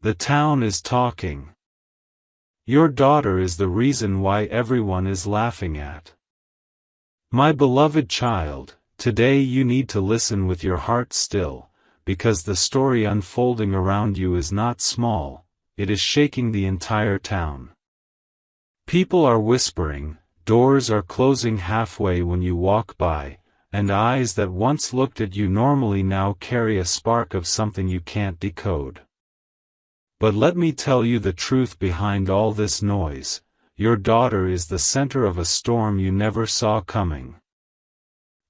The town is talking. Your daughter is the reason why everyone is laughing at. My beloved child, today you need to listen with your heart still, because the story unfolding around you is not small, it is shaking the entire town. People are whispering, doors are closing halfway when you walk by, and eyes that once looked at you normally now carry a spark of something you can't decode. But let me tell you the truth behind all this noise. Your daughter is the center of a storm you never saw coming.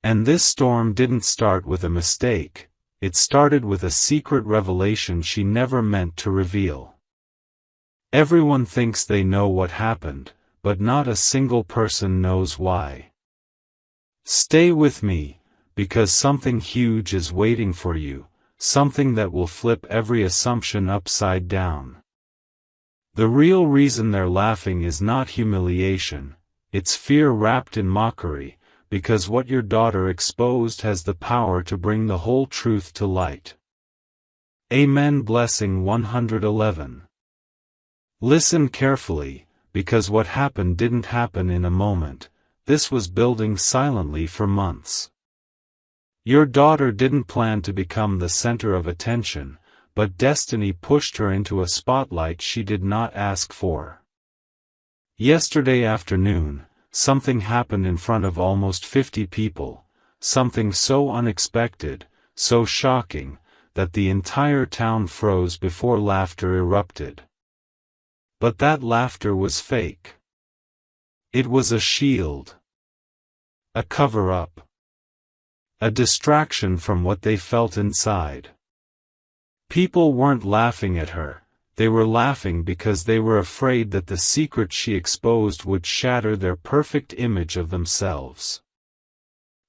And this storm didn't start with a mistake, it started with a secret revelation she never meant to reveal. Everyone thinks they know what happened, but not a single person knows why. Stay with me, because something huge is waiting for you, something that will flip every assumption upside down. The real reason they're laughing is not humiliation, it's fear wrapped in mockery, because what your daughter exposed has the power to bring the whole truth to light. Amen. Blessing 111. Listen carefully, because what happened didn't happen in a moment, this was building silently for months. Your daughter didn't plan to become the center of attention, but destiny pushed her into a spotlight she did not ask for. Yesterday afternoon, something happened in front of almost 50 people, something so unexpected, so shocking, that the entire town froze before laughter erupted. But that laughter was fake. It was a shield. A cover-up. A distraction from what they felt inside. People weren't laughing at her, they were laughing because they were afraid that the secret she exposed would shatter their perfect image of themselves.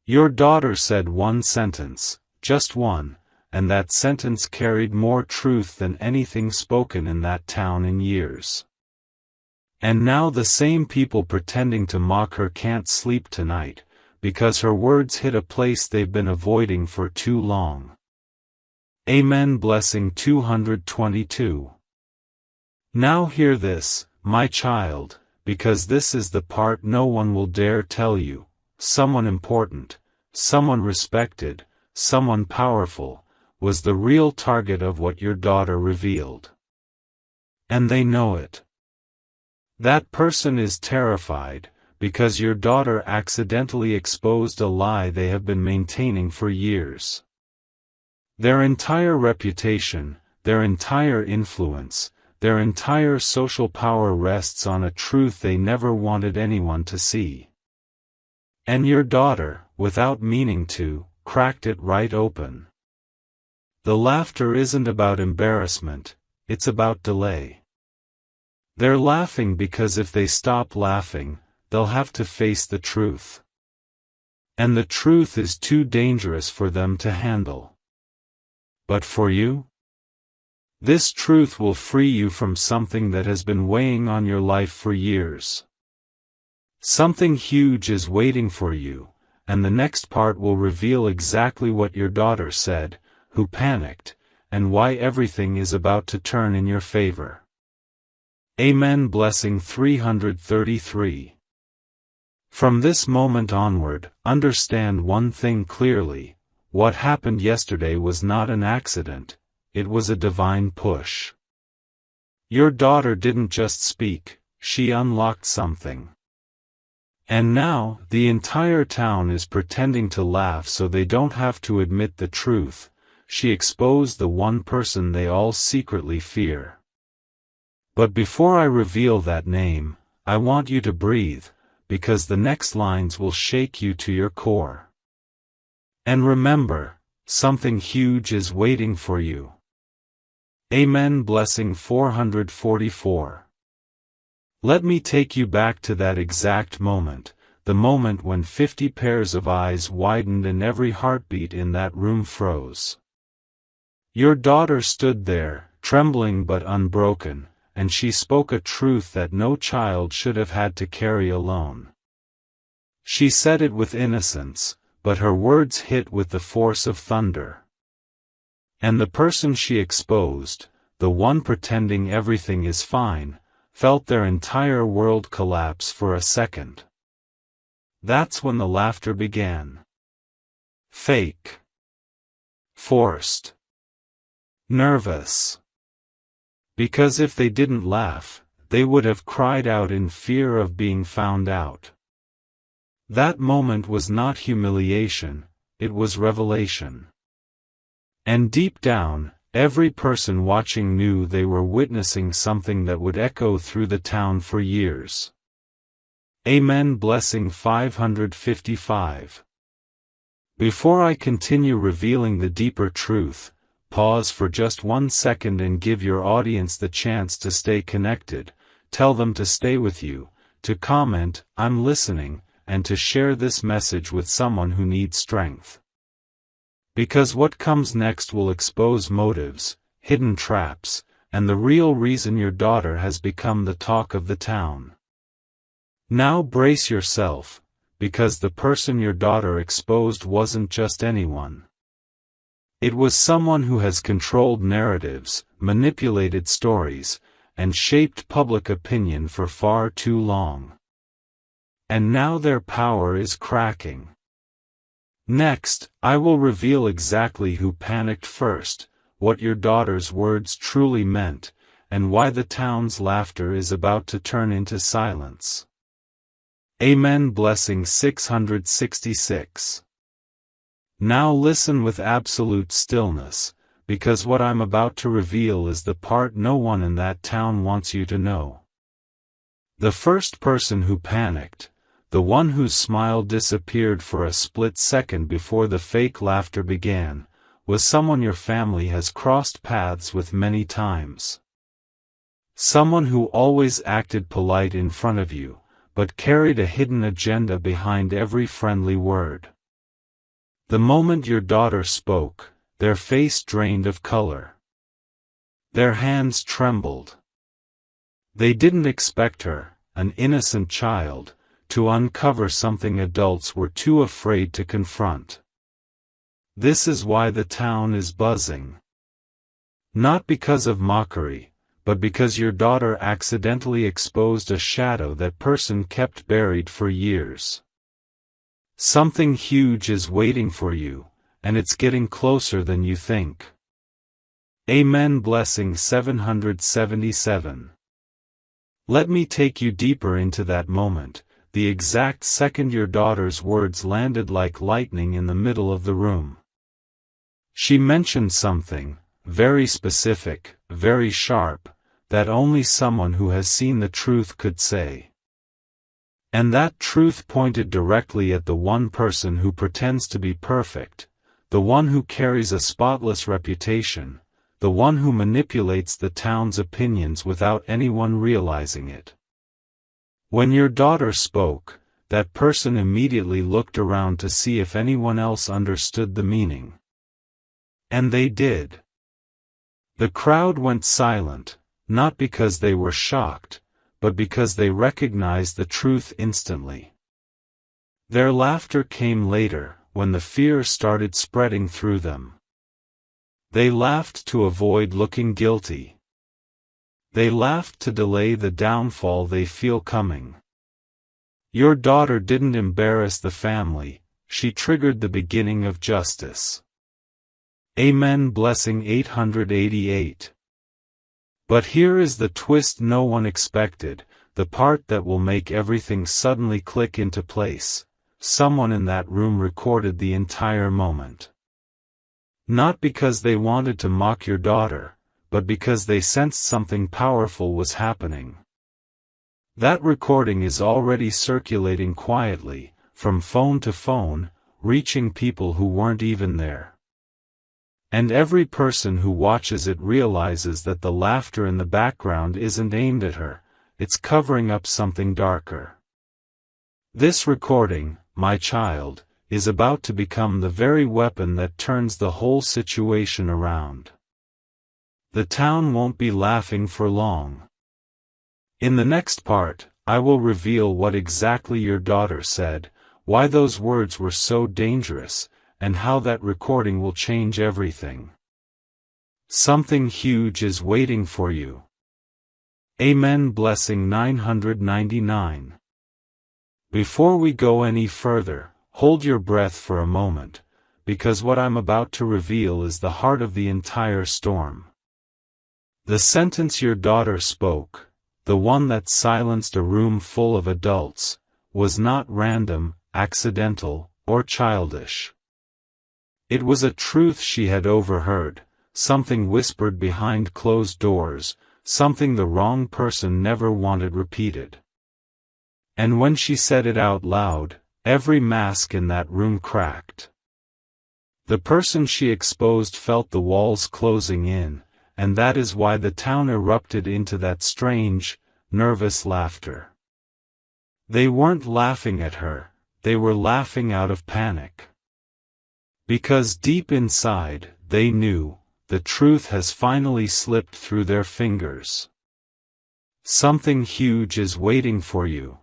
Your daughter said one sentence, just one, and that sentence carried more truth than anything spoken in that town in years. And now the same people pretending to mock her can't sleep tonight, because her words hit a place they've been avoiding for too long. Amen. Blessing 222. Now hear this, my child, because this is the part no one will dare tell you. Someone important, someone respected, someone powerful, was the real target of what your daughter revealed. And they know it. That person is terrified, because your daughter accidentally exposed a lie they have been maintaining for years. Their entire reputation, their entire influence, their entire social power rests on a truth they never wanted anyone to see. And your daughter, without meaning to, cracked it right open. The laughter isn't about embarrassment, it's about delay. They're laughing because if they stop laughing, they'll have to face the truth. And the truth is too dangerous for them to handle. But for you? This truth will free you from something that has been weighing on your life for years. Something huge is waiting for you, and the next part will reveal exactly what your daughter said, who panicked, and why everything is about to turn in your favor. Amen. Blessing 333. From this moment onward, understand one thing clearly: what happened yesterday was not an accident, it was a divine push. Your daughter didn't just speak, she unlocked something. And now, the entire town is pretending to laugh so they don't have to admit the truth. She exposed the one person they all secretly fear. But before I reveal that name, I want you to breathe, because the next lines will shake you to your core. And remember, something huge is waiting for you. Amen. Blessing 444. Let me take you back to that exact moment, the moment when 50 pairs of eyes widened and every heartbeat in that room froze. Your daughter stood there, trembling but unbroken, and she spoke a truth that no child should have had to carry alone. She said it with innocence, but her words hit with the force of thunder. And the person she exposed, the one pretending everything is fine, felt their entire world collapse for a second. That's when the laughter began. Fake. Forced. Nervous. Because if they didn't laugh, they would have cried out in fear of being found out. That moment was not humiliation, it was revelation. And deep down, every person watching knew they were witnessing something that would echo through the town for years. Amen. Blessing 555. Before I continue revealing the deeper truth, pause for just 1 second and give your audience the chance to stay connected. Tell them to stay with you, to comment, "I'm listening," and to share this message with someone who needs strength. Because what comes next will expose motives, hidden traps, and the real reason your daughter has become the talk of the town. Now brace yourself, because the person your daughter exposed wasn't just anyone. It was someone who has controlled narratives, manipulated stories, and shaped public opinion for far too long. And now their power is cracking. Next, I will reveal exactly who panicked first, what your daughter's words truly meant, and why the town's laughter is about to turn into silence. Amen. Blessing 666. Now listen with absolute stillness, because what I'm about to reveal is the part no one in that town wants you to know. The first person who panicked, the one whose smile disappeared for a split second before the fake laughter began, was someone your family has crossed paths with many times. Someone who always acted polite in front of you, but carried a hidden agenda behind every friendly word. The moment your daughter spoke, their face drained of color. Their hands trembled. They didn't expect her, an innocent child, to uncover something adults were too afraid to confront. This is why the town is buzzing. Not because of mockery, but because your daughter accidentally exposed a shadow that person kept buried for years. Something huge is waiting for you, and it's getting closer than you think. Amen. Blessing 777. Let me take you deeper into that moment, the exact second your daughter's words landed like lightning in the middle of the room. She mentioned something, very specific, very sharp, that only someone who has seen the truth could say. And that truth pointed directly at the one person who pretends to be perfect, the one who carries a spotless reputation, the one who manipulates the town's opinions without anyone realizing it. When your daughter spoke, that person immediately looked around to see if anyone else understood the meaning. And they did. The crowd went silent, not because they were shocked, but because they recognized the truth instantly. Their laughter came later, when the fear started spreading through them. They laughed to avoid looking guilty. They laughed to delay the downfall they feel coming. Your daughter didn't embarrass the family, she triggered the beginning of justice. Amen. Blessing 888. But here is the twist no one expected, the part that will make everything suddenly click into place. Someone in that room recorded the entire moment. Not because they wanted to mock your daughter, but because they sensed something powerful was happening. That recording is already circulating quietly, from phone to phone, reaching people who weren't even there. And every person who watches it realizes that the laughter in the background isn't aimed at her, it's covering up something darker. This recording, my child, is about to become the very weapon that turns the whole situation around. The town won't be laughing for long. In the next part, I will reveal what exactly your daughter said, why those words were so dangerous, and how that recording will change everything. Something huge is waiting for you. Amen. Blessing 999. Before we go any further, hold your breath for a moment, because what I'm about to reveal is the heart of the entire storm. The sentence your daughter spoke, the one that silenced a room full of adults, was not random, accidental, or childish. It was a truth she had overheard, something whispered behind closed doors, something the wrong person never wanted repeated. And when she said it out loud, every mask in that room cracked. The person she exposed felt the walls closing in, and that is why the town erupted into that strange, nervous laughter. They weren't laughing at her, they were laughing out of panic. Because deep inside, they knew, the truth has finally slipped through their fingers. Something huge is waiting for you.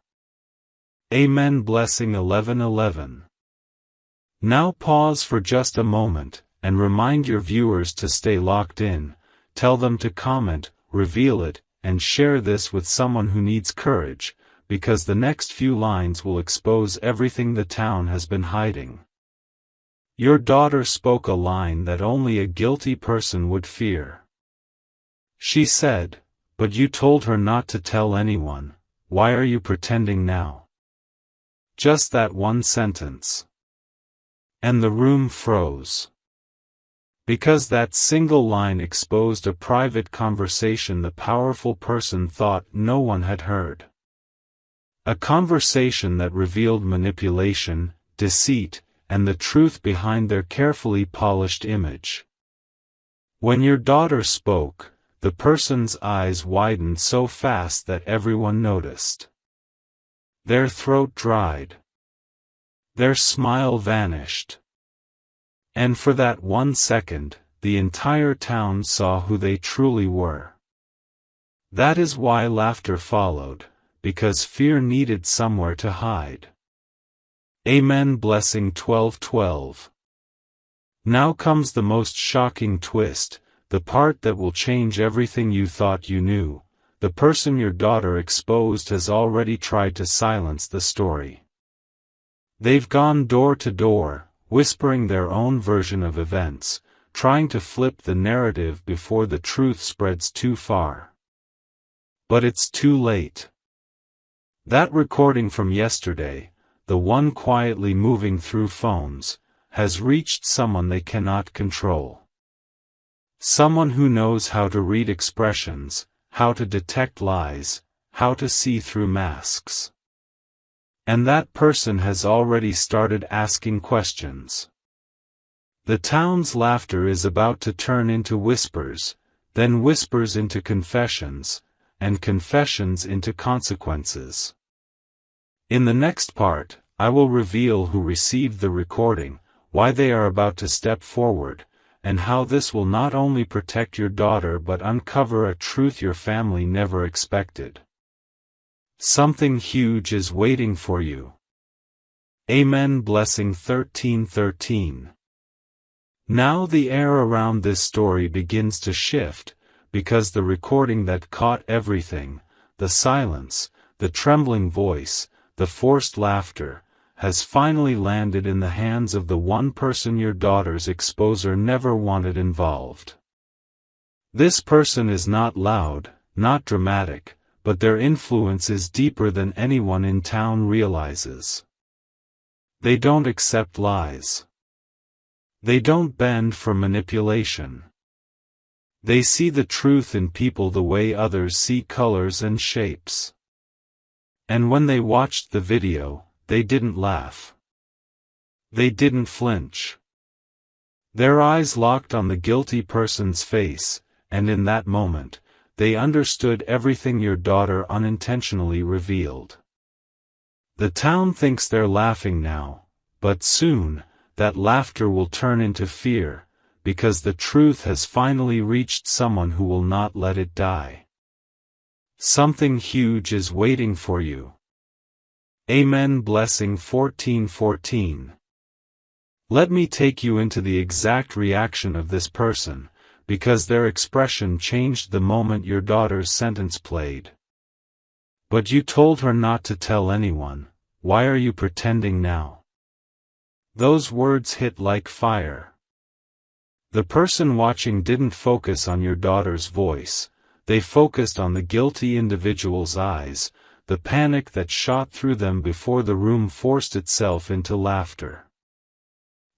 Amen. Blessing 1111. Now pause for just a moment, and remind your viewers to stay locked in, tell them to comment, reveal it, and share this with someone who needs courage, because the next few lines will expose everything the town has been hiding. Your daughter spoke a line that only a guilty person would fear. She said, "But you told her not to tell anyone, why are you pretending now?" Just that one sentence. And the room froze. Because that single line exposed a private conversation the powerful person thought no one had heard. A conversation that revealed manipulation, deceit, and the truth behind their carefully polished image. When your daughter spoke, the person's eyes widened so fast that everyone noticed. Their throat dried. Their smile vanished. And for that 1 second, the entire town saw who they truly were. That is why laughter followed, because fear needed somewhere to hide. Amen. Blessing 1212. Now comes the most shocking twist, the part that will change everything you thought you knew. The person your daughter exposed has already tried to silence the story. They've gone door to door, whispering their own version of events, trying to flip the narrative before the truth spreads too far. But it's too late. That recording from yesterday, the one quietly moving through phones, has reached someone they cannot control. Someone who knows how to read expressions, how to detect lies, how to see through masks. And that person has already started asking questions. The town's laughter is about to turn into whispers, then whispers into confessions, and confessions into consequences. In the next part, I will reveal who received the recording, why they are about to step forward, and how this will not only protect your daughter but uncover a truth your family never expected. Something huge is waiting for you. Amen. Blessing 1313. Now the air around this story begins to shift, because the recording that caught everything, the silence, the trembling voice, the forced laughter, has finally landed in the hands of the one person your daughter's exposer never wanted involved. This person is not loud, not dramatic, but their influence is deeper than anyone in town realizes. They don't accept lies. They don't bend for manipulation. They see the truth in people the way others see colors and shapes. And when they watched the video, they didn't laugh. They didn't flinch. Their eyes locked on the guilty person's face, and in that moment, they understood everything your daughter unintentionally revealed. The town thinks they're laughing now, but soon, that laughter will turn into fear, because the truth has finally reached someone who will not let it die. Something huge is waiting for you. Amen. Blessing 1414. Let me take you into the exact reaction of this person, because their expression changed the moment your daughter's sentence played. But you told her not to tell anyone. Why are you pretending now? Those words hit like fire. The person watching didn't focus on your daughter's voice, they focused on the guilty individual's eyes, the panic that shot through them before the room forced itself into laughter.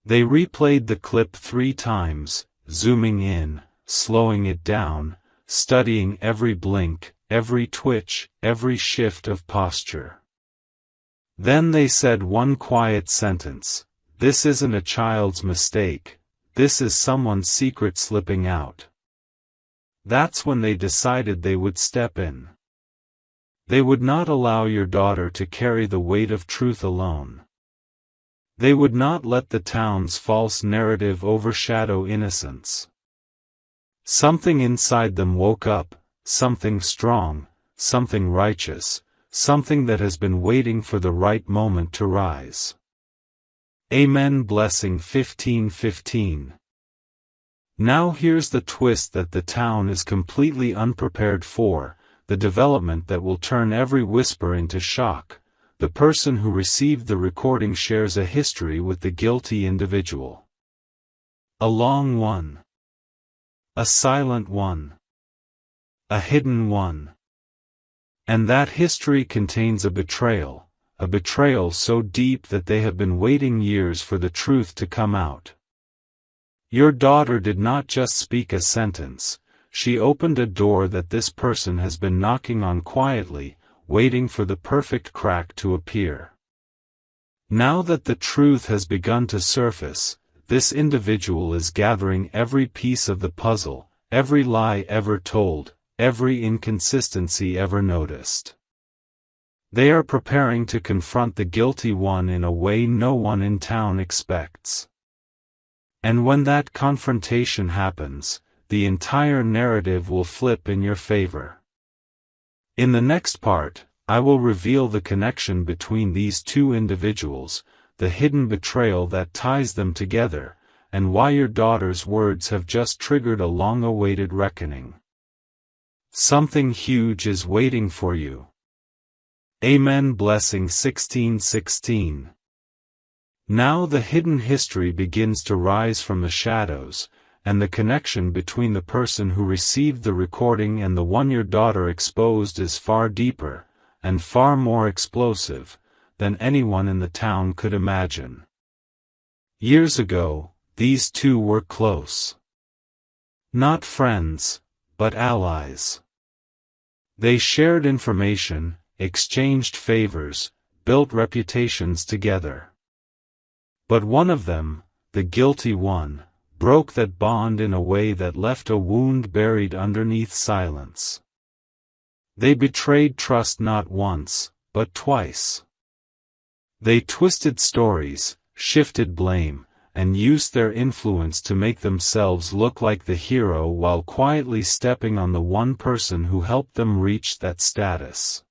They replayed the clip 3 times, zooming in, slowing it down, studying every blink, every twitch, every shift of posture. Then they said one quiet sentence, "This isn't a child's mistake, this is someone's secret slipping out." That's when they decided they would step in. They would not allow your daughter to carry the weight of truth alone. They would not let the town's false narrative overshadow innocence. Something inside them woke up, something strong, something righteous, something that has been waiting for the right moment to rise. Amen. Blessing 15:15. Now here's the twist that the town is completely unprepared for, the development that will turn every whisper into shock. The person who received the recording shares a history with the guilty individual. A long one. A silent one. A hidden one. And that history contains a betrayal so deep that they have been waiting years for the truth to come out. Your daughter did not just speak a sentence, she opened a door that this person has been knocking on quietly, waiting for the perfect crack to appear. Now that the truth has begun to surface, this individual is gathering every piece of the puzzle, every lie ever told, every inconsistency ever noticed. They are preparing to confront the guilty one in a way no one in town expects. And when that confrontation happens, the entire narrative will flip in your favor. In the next part, I will reveal the connection between these two individuals, the hidden betrayal that ties them together, and why your daughter's words have just triggered a long-awaited reckoning. Something huge is waiting for you. Amen. Blessing 16:16. Now the hidden history begins to rise from the shadows, and the connection between the person who received the recording and the one your daughter exposed is far deeper, and far more explosive, than anyone in the town could imagine. Years ago, these two were close. Not friends, but allies. They shared information, exchanged favors, built reputations together. But one of them, the guilty one, broke that bond in a way that left a wound buried underneath silence. They betrayed trust not once, but twice. They twisted stories, shifted blame, and used their influence to make themselves look like the hero while quietly stepping on the one person who helped them reach that status.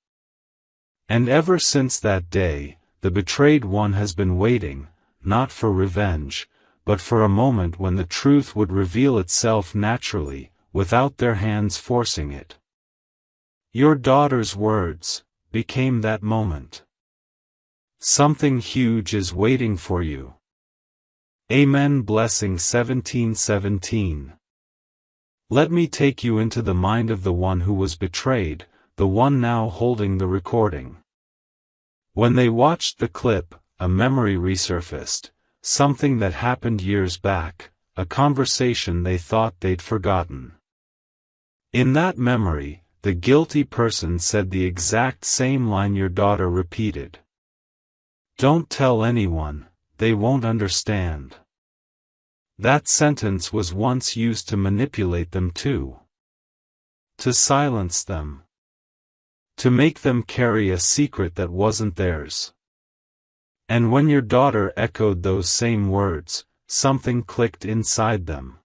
And ever since that day, the betrayed one has been waiting, not for revenge, but for a moment when the truth would reveal itself naturally, without their hands forcing it. Your daughter's words became that moment. Something huge is waiting for you. Amen. Blessing 17:17. Let me take you into the mind of the one who was betrayed, the one now holding the recording. When they watched the clip, a memory resurfaced, something that happened years back, a conversation they thought they'd forgotten. In that memory, the guilty person said the exact same line your daughter repeated. "Don't tell anyone, they won't understand." That sentence was once used to manipulate them too. To silence them. To make them carry a secret that wasn't theirs. And when your daughter echoed those same words, something clicked inside them.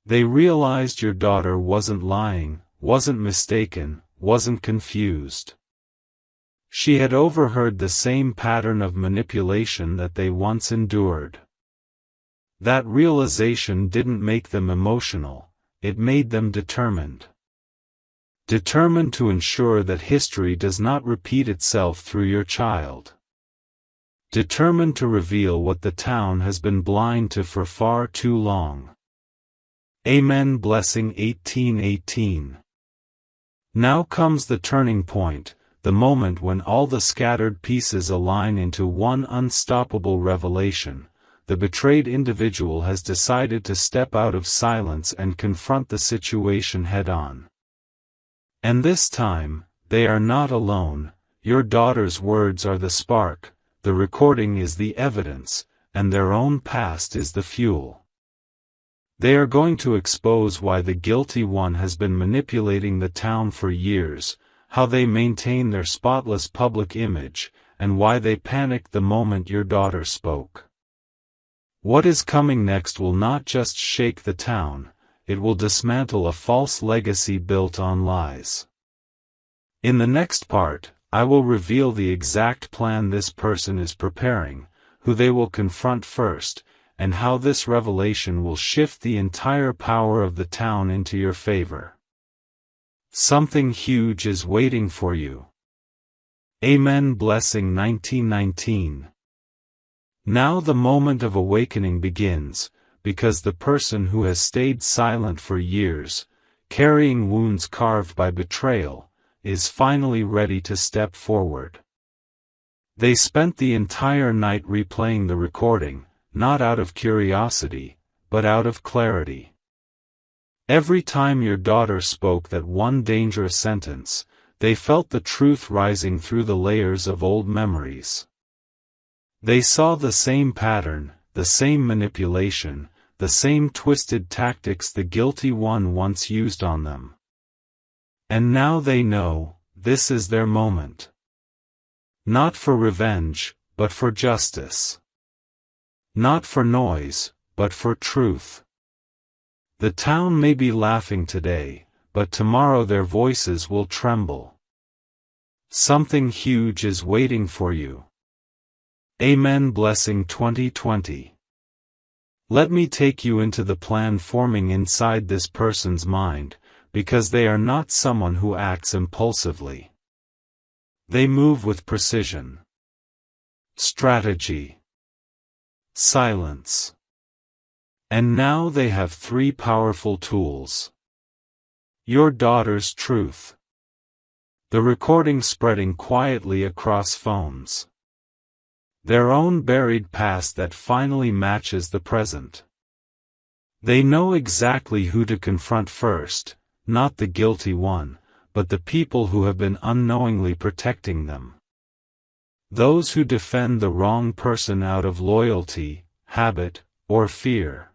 They realized your daughter wasn't lying, wasn't mistaken, wasn't confused. She had overheard the same pattern of manipulation that they once endured. That realization didn't make them emotional, it made them determined. Determined to ensure that history does not repeat itself through your child. Determined to reveal what the town has been blind to for far too long. Amen. Blessing 18:18. Now comes the turning point, the moment when all the scattered pieces align into one unstoppable revelation. The betrayed individual has decided to step out of silence and confront the situation head-on. And this time, they are not alone. Your daughter's words are the spark, the recording is the evidence, and their own past is the fuel. They are going to expose why the guilty one has been manipulating the town for years, how they maintain their spotless public image, and why they panicked the moment your daughter spoke. What is coming next will not just shake the town, it will dismantle a false legacy built on lies. In the next part, I will reveal the exact plan this person is preparing, who they will confront first, and how this revelation will shift the entire power of the town into your favor. Something huge is waiting for you. Amen. Blessing 1919. Now the moment of awakening begins, because the person who has stayed silent for years, carrying wounds carved by betrayal, is finally ready to step forward. They spent the entire night replaying the recording, not out of curiosity, but out of clarity. Every time your daughter spoke that one dangerous sentence, they felt the truth rising through the layers of old memories. They saw the same pattern, the same manipulation, the same twisted tactics the guilty one once used on them. And now they know, this is their moment. Not for revenge, but for justice. Not for noise, but for truth. The town may be laughing today, but tomorrow their voices will tremble. Something huge is waiting for you. Amen. Blessing 2020. Let me take you into the plan forming inside this person's mind, because they are not someone who acts impulsively. They move with precision. Strategy. Silence. And now they have three powerful tools. Your daughter's truth. The recording spreading quietly across phones. Their own buried past that finally matches the present. They know exactly who to confront first, not the guilty one, but the people who have been unknowingly protecting them. Those who defend the wrong person out of loyalty, habit, or fear.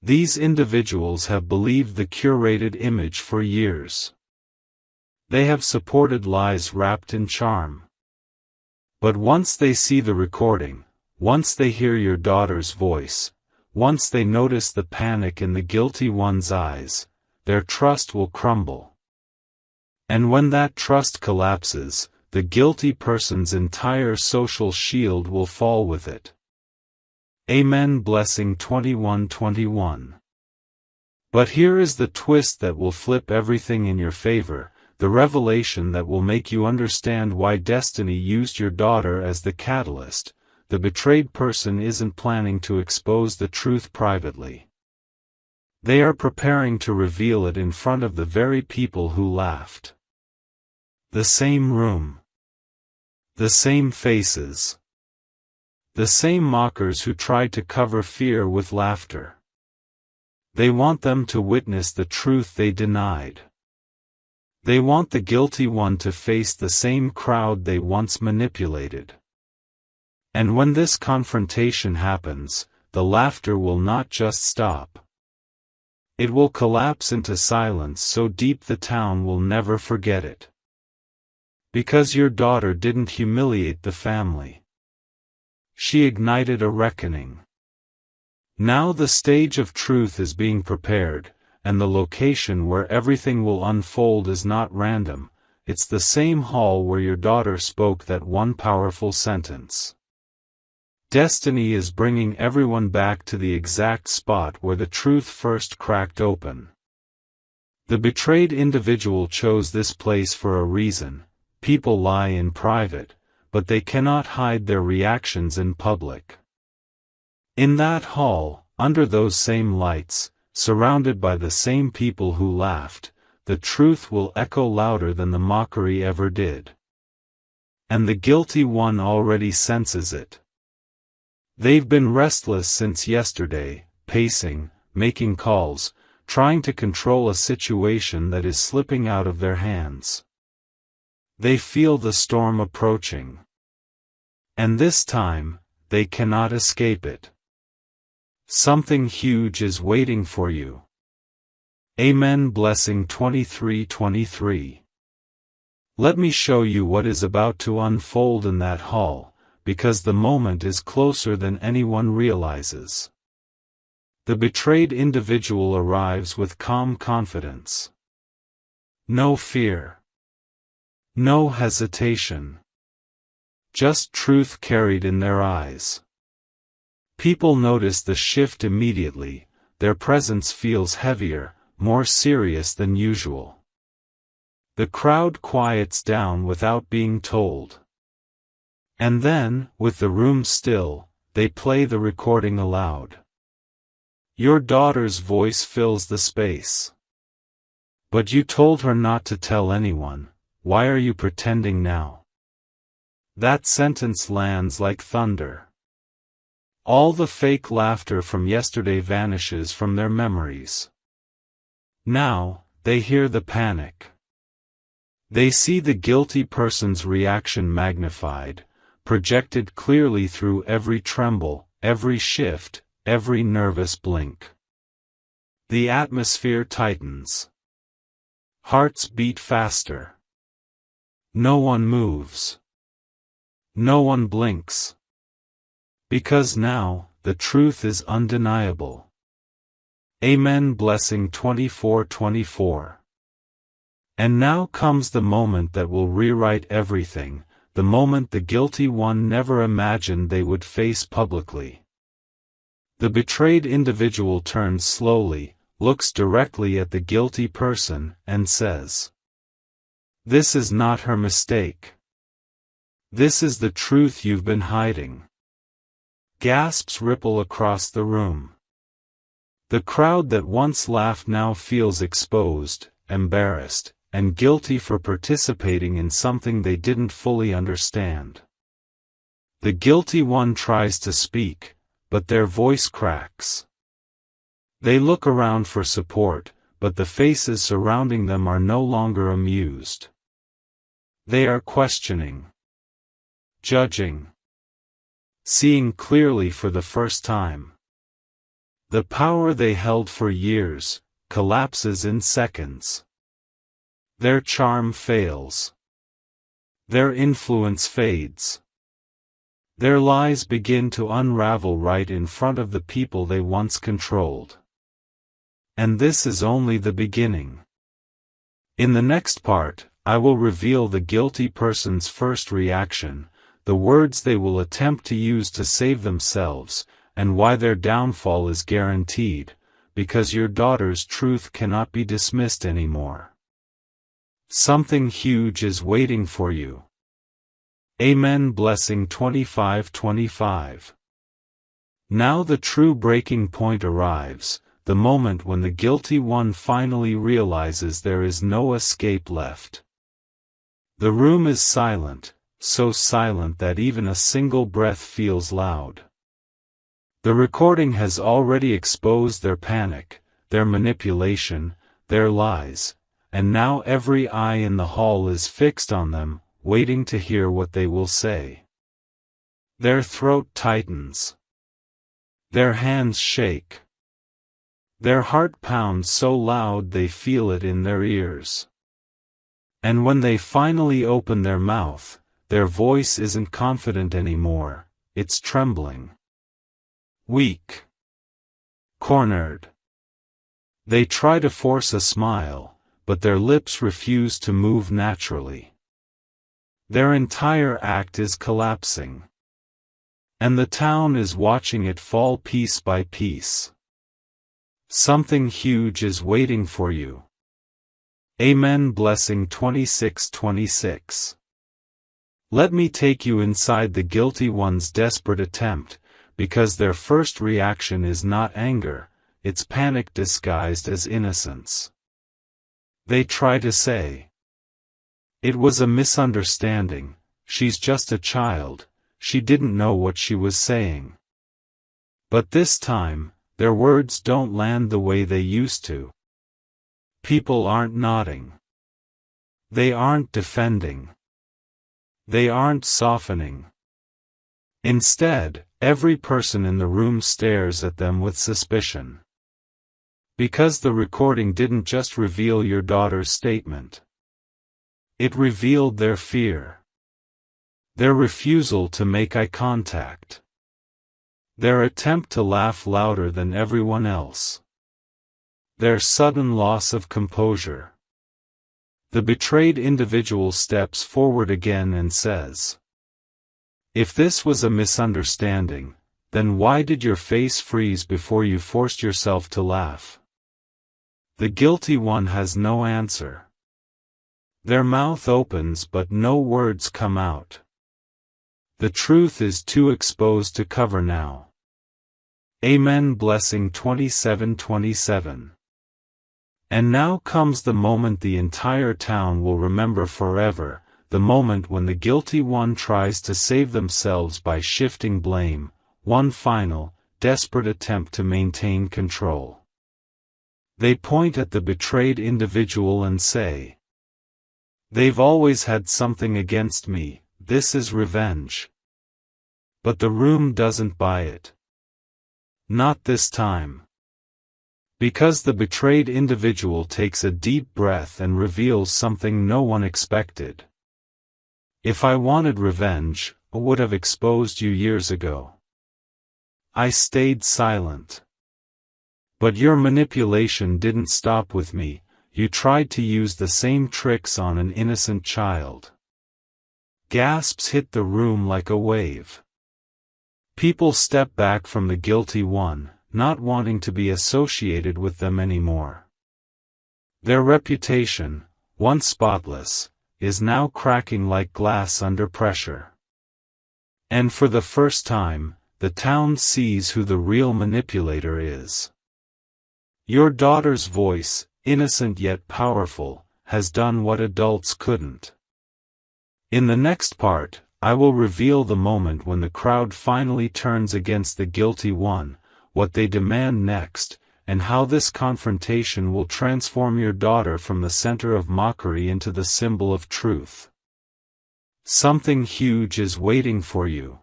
These individuals have believed the curated image for years. They have supported lies wrapped in charm. But once they see the recording, once they hear your daughter's voice, once they notice the panic in the guilty one's eyes, their trust will crumble. And when that trust collapses, the guilty person's entire social shield will fall with it. Amen. Blessing 21:21. But here is the twist that will flip everything in your favor, the revelation that will make you understand why destiny used your daughter as the catalyst. The betrayed person isn't planning to expose the truth privately. They are preparing to reveal it in front of the very people who laughed. The same room. The same faces. The same mockers who tried to cover fear with laughter. They want them to witness the truth they denied. They want the guilty one to face the same crowd they once manipulated. And when this confrontation happens, the laughter will not just stop. It will collapse into silence so deep the town will never forget it. Because your daughter didn't humiliate the family. She ignited a reckoning. Now the stage of truth is being prepared, and the location where everything will unfold is not random, it's the same hall where your daughter spoke that one powerful sentence. Destiny is bringing everyone back to the exact spot where the truth first cracked open. The betrayed individual chose this place for a reason. People lie in private, but they cannot hide their reactions in public. In that hall, under those same lights, surrounded by the same people who laughed, the truth will echo louder than the mockery ever did. And the guilty one already senses it. They've been restless since yesterday, pacing, making calls, trying to control a situation that is slipping out of their hands. They feel the storm approaching. And this time, they cannot escape it. Something huge is waiting for you. Amen. Blessing 23:23. Let me show you what is about to unfold in that hall, because the moment is closer than anyone realizes. The betrayed individual arrives with calm confidence. No fear. No hesitation. Just truth carried in their eyes. People notice the shift immediately. Their presence feels heavier, more serious than usual. The crowd quiets down without being told. And then, with the room still, they play the recording aloud. Your daughter's voice fills the space. But you told her not to tell anyone. Why are you pretending now? That sentence lands like thunder. All the fake laughter from yesterday vanishes from their memories. Now, they hear the panic. They see the guilty person's reaction magnified, projected clearly through every tremble, every shift, every nervous blink. The atmosphere tightens. Hearts beat faster. No one moves. No one blinks. Because now, the truth is undeniable. Amen. Blessing 24:24. And now comes the moment that will rewrite everything, the moment the guilty one never imagined they would face publicly. The betrayed individual turns slowly, looks directly at the guilty person, and says, "This is not her mistake. This is the truth you've been hiding." Gasps ripple across the room. The crowd that once laughed now feels exposed, embarrassed, and guilty for participating in something they didn't fully understand. The guilty one tries to speak, but their voice cracks. They look around for support, but the faces surrounding them are no longer amused. They are questioning, judging, seeing clearly for the first time. The power they held for years collapses in seconds. Their charm fails. Their influence fades. Their lies begin to unravel right in front of the people they once controlled. And this is only the beginning. In the next part, I will reveal the guilty person's first reaction, the words they will attempt to use to save themselves, and why their downfall is guaranteed, because your daughter's truth cannot be dismissed anymore. Something huge is waiting for you. Amen. Blessing 25:25. Now the true breaking point arrives, the moment when the guilty one finally realizes there is no escape left. The room is silent, so silent that even a single breath feels loud. The recording has already exposed their panic, their manipulation, their lies, and now every eye in the hall is fixed on them, waiting to hear what they will say. Their throat tightens. Their hands shake. Their heart pounds so loud they feel it in their ears. And when they finally open their mouth, their voice isn't confident anymore, it's trembling. Weak. Cornered. They try to force a smile, but their lips refuse to move naturally. Their entire act is collapsing. And the town is watching it fall piece by piece. Something huge is waiting for you. Amen. Blessing 26:26. Let me take you inside the guilty one's desperate attempt, because their first reaction is not anger, it's panic disguised as innocence. They try to say, "It was a misunderstanding, she's just a child, she didn't know what she was saying." But this time, their words don't land the way they used to. People aren't nodding. They aren't defending. They aren't softening. Instead, every person in the room stares at them with suspicion. Because the recording didn't just reveal your daughter's statement. It revealed their fear. Their refusal to make eye contact. Their attempt to laugh louder than everyone else. Their sudden loss of composure. The betrayed individual steps forward again and says, "If this was a misunderstanding, then why did your face freeze before you forced yourself to laugh?" The guilty one has no answer. Their mouth opens but no words come out. The truth is too exposed to cover now. Amen. Blessing 27:27. And now comes the moment the entire town will remember forever, the moment when the guilty one tries to save themselves by shifting blame, one final, desperate attempt to maintain control. They point at the betrayed individual and say, "They've always had something against me, this is revenge." But the room doesn't buy it. Not this time. Because the betrayed individual takes a deep breath and reveals something no one expected. "If I wanted revenge, I would have exposed you years ago. I stayed silent. But your manipulation didn't stop with me, you tried to use the same tricks on an innocent child." Gasps hit the room like a wave. People step back from the guilty one, not wanting to be associated with them anymore. Their reputation, once spotless, is now cracking like glass under pressure. And for the first time, the town sees who the real manipulator is. Your daughter's voice, innocent yet powerful, has done what adults couldn't. In the next part, I will reveal the moment when the crowd finally turns against the guilty one, what they demand next, and how this confrontation will transform your daughter from the center of mockery into the symbol of truth. Something huge is waiting for you.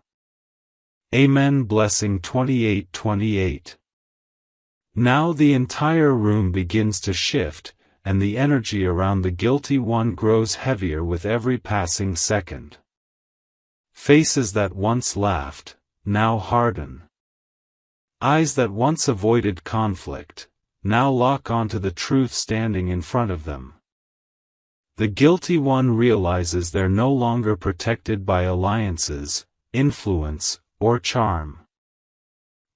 Amen. Blessing 28:28. Now the entire room begins to shift, and the energy around the guilty one grows heavier with every passing second. Faces that once laughed, now harden. Eyes that once avoided conflict, now lock onto the truth standing in front of them. The guilty one realizes they're no longer protected by alliances, influence, or charm.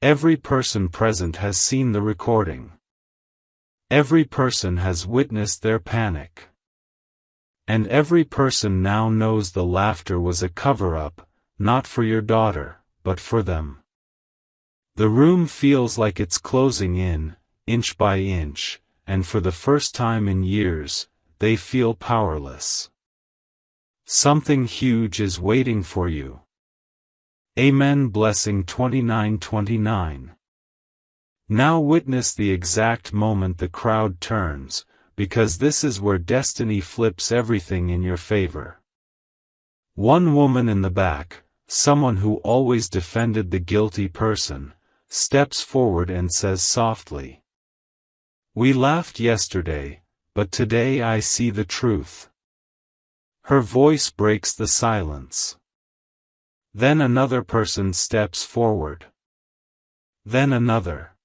Every person present has seen the recording. Every person has witnessed their panic. And every person now knows the laughter was a cover-up, not for your daughter, but for them. The room feels like it's closing in, inch by inch, and for the first time in years, they feel powerless. Something huge is waiting for you. Amen. Blessing 29:29. Now witness the exact moment the crowd turns, because this is where destiny flips everything in your favor. One woman in the back, someone who always defended the guilty person, steps forward and says softly, "We laughed yesterday, but today I see the truth." Her voice breaks the silence. Then another person steps forward. Then another.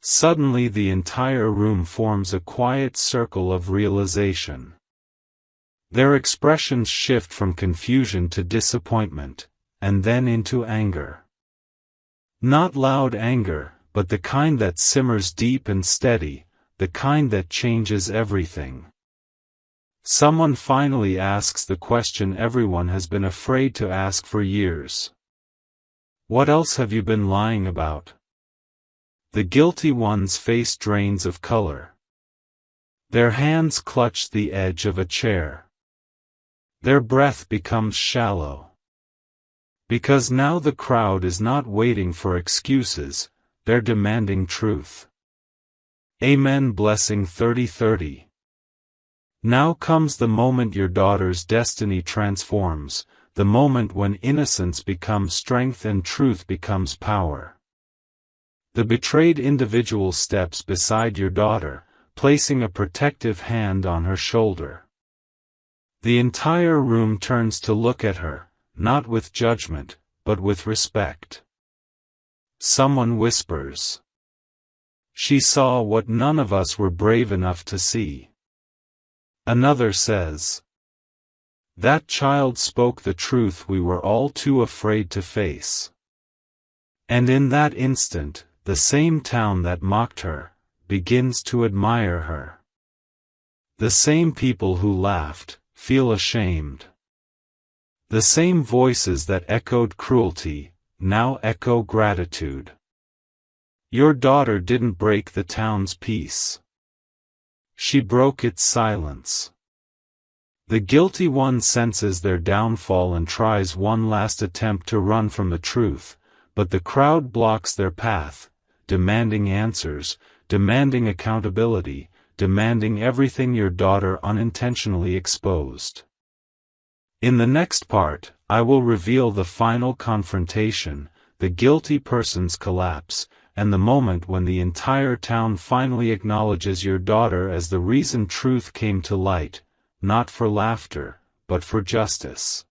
Suddenly the entire room forms a quiet circle of realization. Their expressions shift from confusion to disappointment, and then into anger. Not loud anger, but the kind that simmers deep and steady, the kind that changes everything. Someone finally asks the question everyone has been afraid to ask for years. What else have you been lying about? The guilty one's face drains of color. Their hands clutch the edge of a chair. Their breath becomes shallow. Because now the crowd is not waiting for excuses, they're demanding truth. Amen. Blessing 30:30. Now comes the moment your daughter's destiny transforms, the moment when innocence becomes strength and truth becomes power. The betrayed individual steps beside your daughter, placing a protective hand on her shoulder. The entire room turns to look at her, not with judgment, but with respect. Someone whispers. She saw what none of us were brave enough to see. Another says. That child spoke the truth we were all too afraid to face. And in that instant, the same town that mocked her, begins to admire her. The same people who laughed, feel ashamed. The same voices that echoed cruelty, now echo gratitude. Your daughter didn't break the town's peace. She broke its silence. The guilty one senses their downfall and tries one last attempt to run from the truth, but the crowd blocks their path, demanding answers, demanding accountability, demanding everything your daughter unintentionally exposed. In the next part, I will reveal the final confrontation, the guilty person's collapse, and the moment when the entire town finally acknowledges your daughter as the reason truth came to light, not for laughter, but for justice.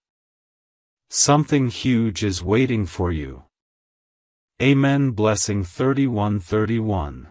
Something huge is waiting for you. Amen. Blessing 31:31.